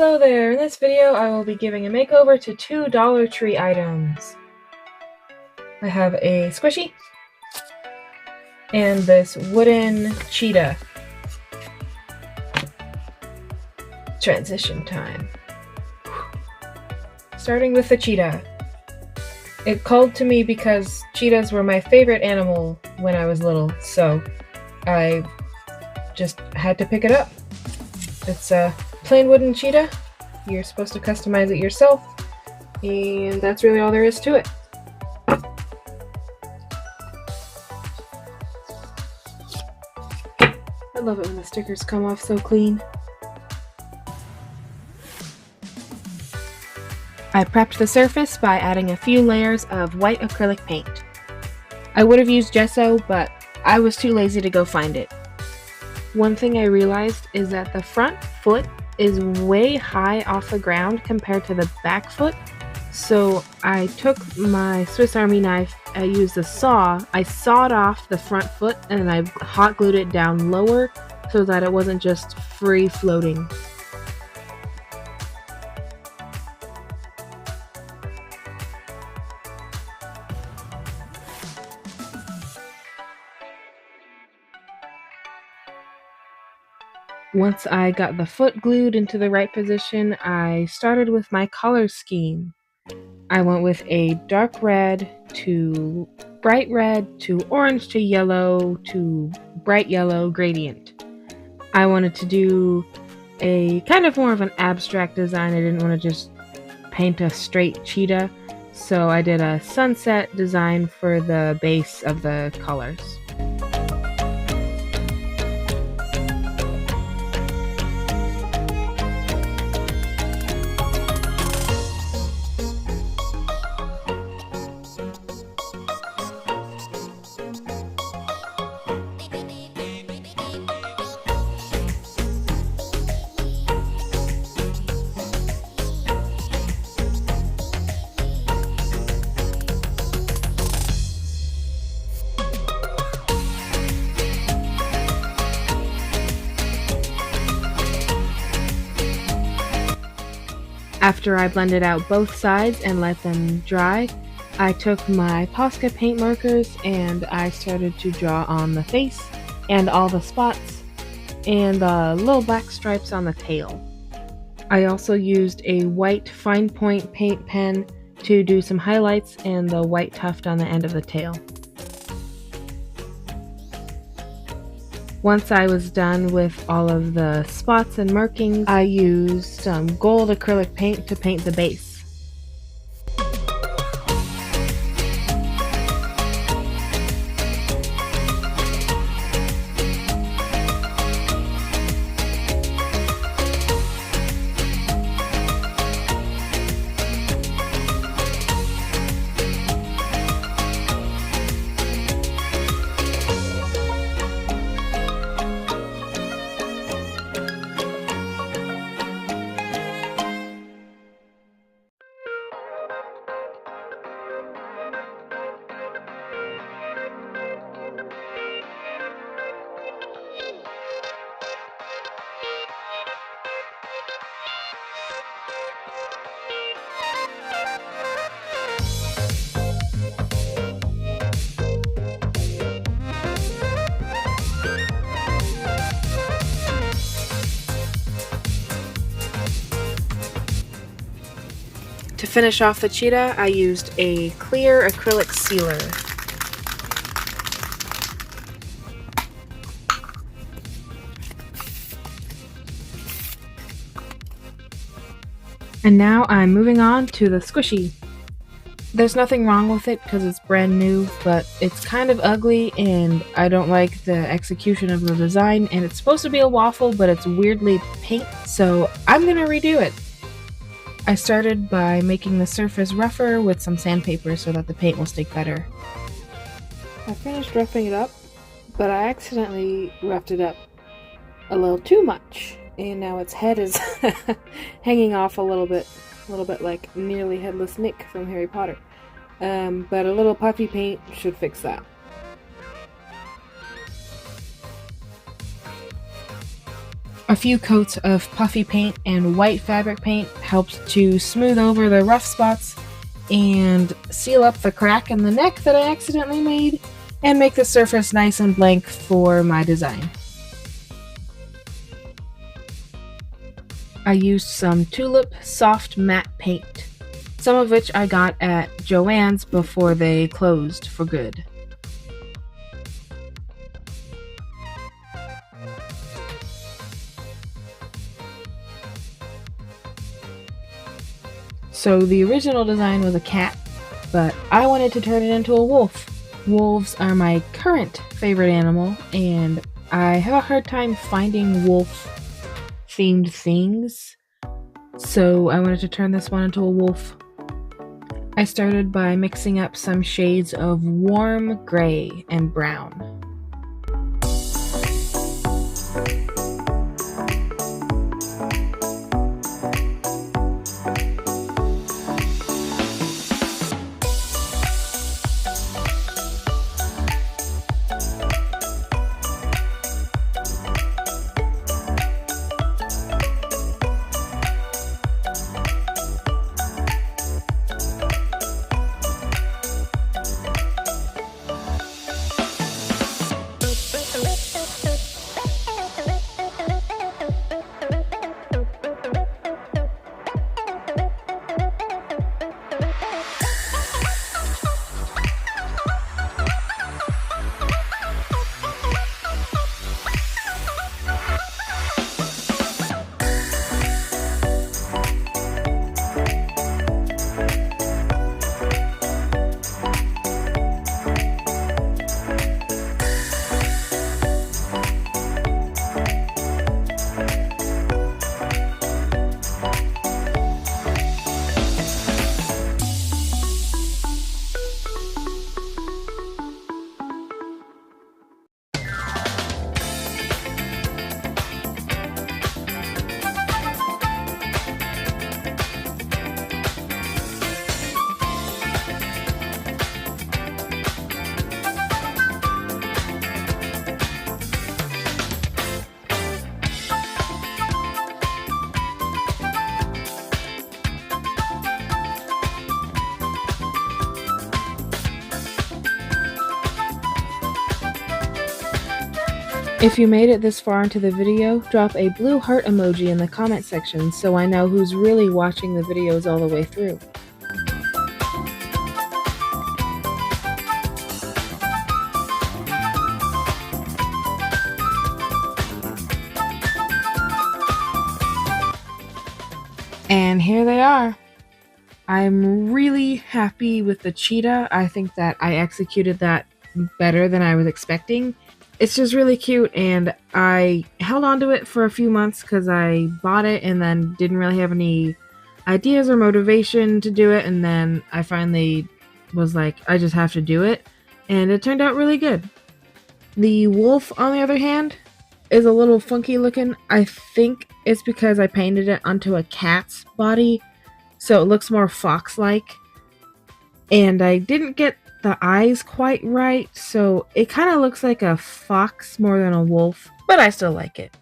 Hello there! In this video I will be giving a makeover to two Dollar Tree items. I have a squishy and this wooden cheetah. Transition time. Starting with the cheetah. It called to me because cheetahs were my favorite animal when I was little, so I just had to pick it up. It's a plain wooden cheetah. You're supposed to customize it yourself, and that's really all there is to it. I love it when the stickers come off so clean. I prepped the surface by adding a few layers of white acrylic paint. I would have used gesso, but I was too lazy to go find it. One thing I realized is that the front foot is way high off the ground compared to the back foot, so I took my Swiss Army knife, I used a saw, I sawed off the front foot and I hot glued it down lower so that it wasn't just free floating. Once I got the foot glued into the right position, I started with my color scheme. I went with a dark red to bright red to orange to yellow to bright yellow gradient. I wanted to do a kind of more of an abstract design. I didn't want to just paint a straight cheetah, so I did a sunset design for the base of the colors. After I blended out both sides and let them dry, I took my Posca paint markers and I started to draw on the face and all the spots and the little black stripes on the tail. I also used a white fine point paint pen to do some highlights and the white tuft on the end of the tail. Once I was done with all of the spots and markings, I used some gold acrylic paint to paint the base. To finish off the cheetah, I used a clear acrylic sealer. And now I'm moving on to the squishy. There's nothing wrong with it because it's brand new, but it's kind of ugly and I don't like the execution of the design, and it's supposed to be a waffle, but it's weirdly pink, so I'm gonna redo it. I started by making the surface rougher with some sandpaper so that the paint will stick better. I finished roughing it up, but I accidentally roughed it up a little too much, and now its head is hanging off a little bit like Nearly Headless Nick from Harry Potter. But a little puffy paint should fix that. A few coats of puffy paint and white fabric paint helped to smooth over the rough spots and seal up the crack in the neck that I accidentally made and make the surface nice and blank for my design. I used some Tulip soft matte paint, some of which I got at Joann's before they closed for good. So the original design was a cat, but I wanted to turn it into a wolf. Wolves are my current favorite animal, and I have a hard time finding wolf-themed things, so I wanted to turn this one into a wolf. I started by mixing up some shades of warm gray and brown. If you made it this far into the video, drop a blue heart emoji in the comment section so I know who's really watching the videos all the way through. And here they are. I'm really happy with the cheetah. I think that I executed that better than I was expecting. It's just really cute, and I held on to it for a few months because I bought it and then didn't really have any ideas or motivation to do it, and then I finally was like, I just have to do it, and it turned out really good. The wolf, on the other hand, is a little funky looking. I think it's because I painted it onto a cat's body, so it looks more fox-like, and I didn't get the eyes quite right, so it kind of looks like a fox more than a wolf, but I still like it.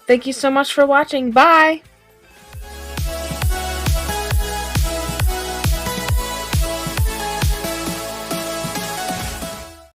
Thank you so much for watching. Bye!